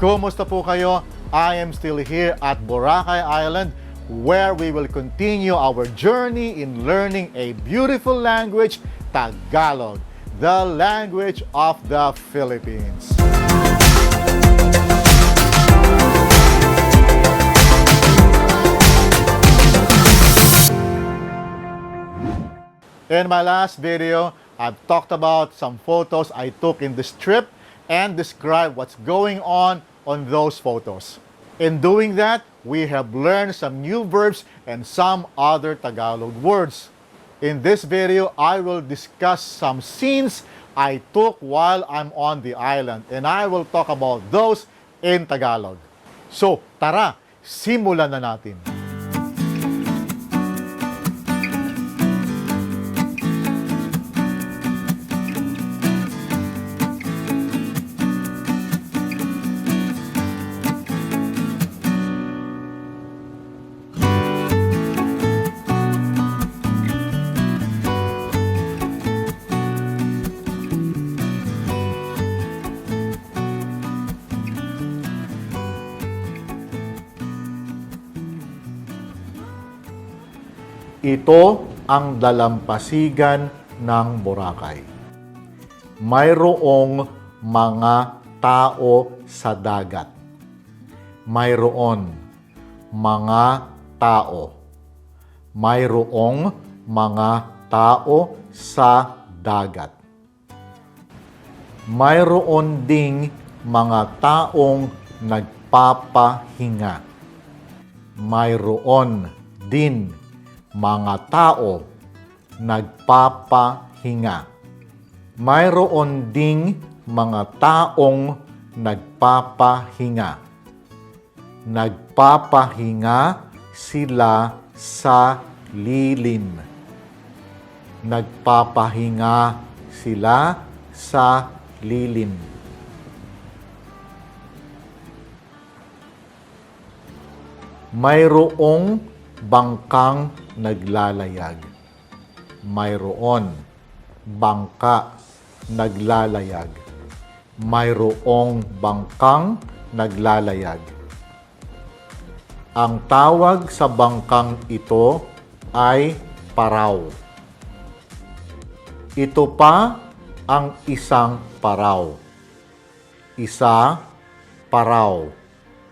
Kumusta po kayo? I am still here at Boracay Island where we will continue our journey in learning a beautiful language, Tagalog, the language of the Philippines. In my last video, I've talked about some photos I took in this trip and describe what's going on those photos. In doing that, we have learned some new verbs and some other Tagalog words. In this video, I will discuss some scenes I took while I'm on the island, and I will talk about those in Tagalog. So, tara, simulan na natin. Ito ang dalampasigan ng Boracay. Mayroong mga tao sa dagat. Mayroon mga tao. Mayroong mga tao sa dagat. Mayroon ding mga taong nagpapahinga. Mayroon din mga tao nagpapahinga. Mayroon ding mga taong nagpapahinga. Nagpapahinga sila sa lilim. Nagpapahinga sila sa lilim. Mayroong bangkang naglalayag. Mayroon bangka naglalayag. Mayroong bangkang naglalayag. Ang tawag sa bangkang ito ay paraw. Ito pa ang isang paraw. Isa, paraw.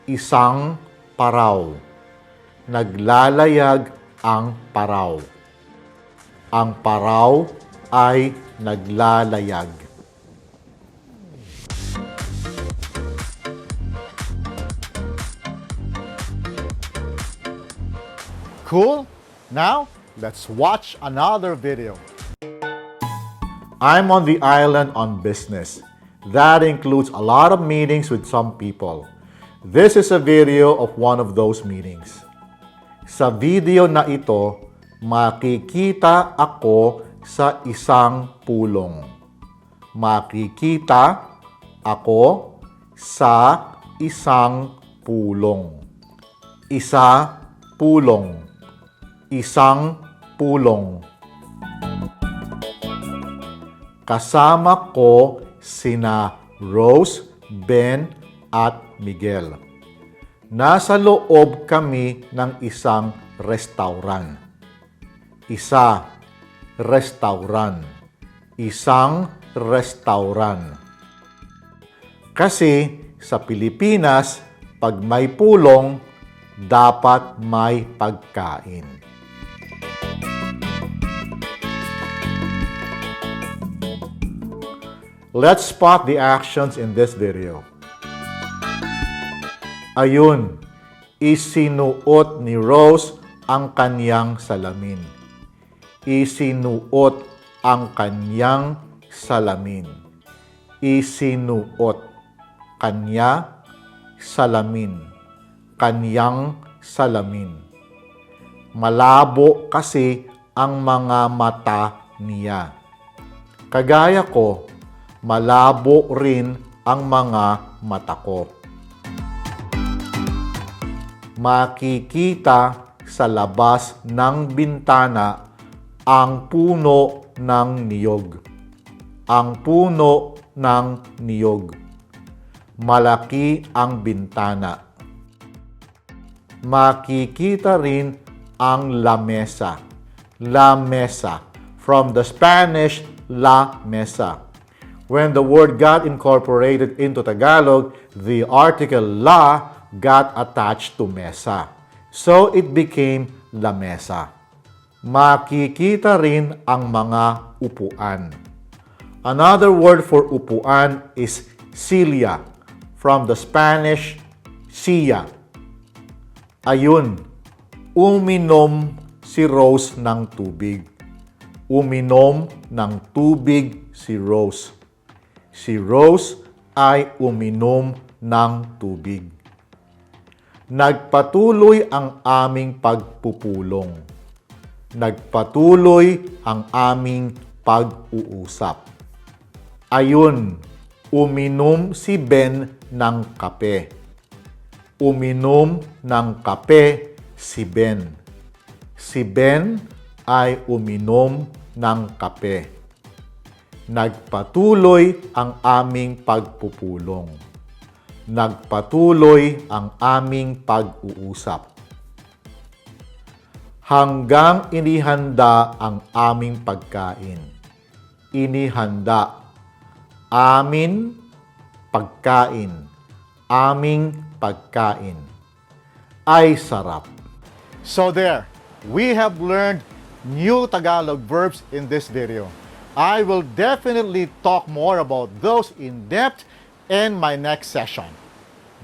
Isang paraw. Naglalayag ang paraw. Ang paraw ay naglalayag. Cool? Now, let's watch another video. I'm on the island on business. That includes a lot of meetings with some people. This is a video of one of those meetings. Sa video na ito, makikita ako sa isang pulong. Makikita ako sa isang pulong. Isa, pulong. Isang pulong. Kasama ko sina Rose, Ben, at Miguel. Nasa loob kami ng isang restaurant. Isa, restaurant. Isang restaurant. Kasi sa Pilipinas, pag may pulong, dapat may pagkain. Let's spot the actions in this video. Ayun, isinuot ni Rose ang kanyang salamin. Isinuot ang kanyang salamin. Isinuot. Kanya, salamin. Kanyang salamin. Malabo kasi ang mga mata niya. Kagaya ko, malabo rin ang mga mata ko. Makikita sa labas ng bintana ang puno ng niyog. Ang puno ng niyog. malaki ang bintana. Makikita rin ang lamesa. Lamesa. From the Spanish, la mesa. When the word got incorporated into Tagalog, the article la got attached to mesa. So it became lamesa. Makikita rin ang mga upuan. Another word for upuan is sila, from the Spanish, silla. Ayun, uminom si Rose ng tubig. Uminom ng tubig si Rose. Si Rose ay uminom ng tubig. Nagpatuloy ang aming pagpupulong. Nagpatuloy ang aming pag-uusap. Ayun, uminom si Ben ng kape. Uminom ng kape si Ben. Si Ben ay uminom ng kape. Nagpatuloy ang aming pagpupulong. Nagpatuloy ang aming pag-uusap. Hanggang inihanda ang aming pagkain. Inihanda. Amin, pagkain. Aming pagkain. Ay sarap. So there, we have learned new Tagalog verbs in this video. I will definitely talk more about those in depth in my next session.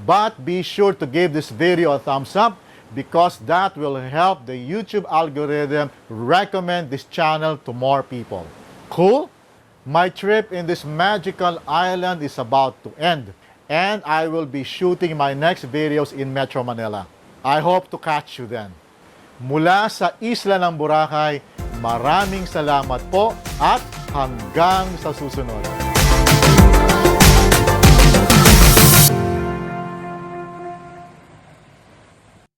But be sure to give this video a thumbs up because that will help the YouTube algorithm recommend this channel to more people. Cool? My trip in this magical island is about to end and I will be shooting my next videos in Metro Manila. I hope to catch you then. Mula sa isla ng Boracay, maraming salamat po at hanggang sa susunod.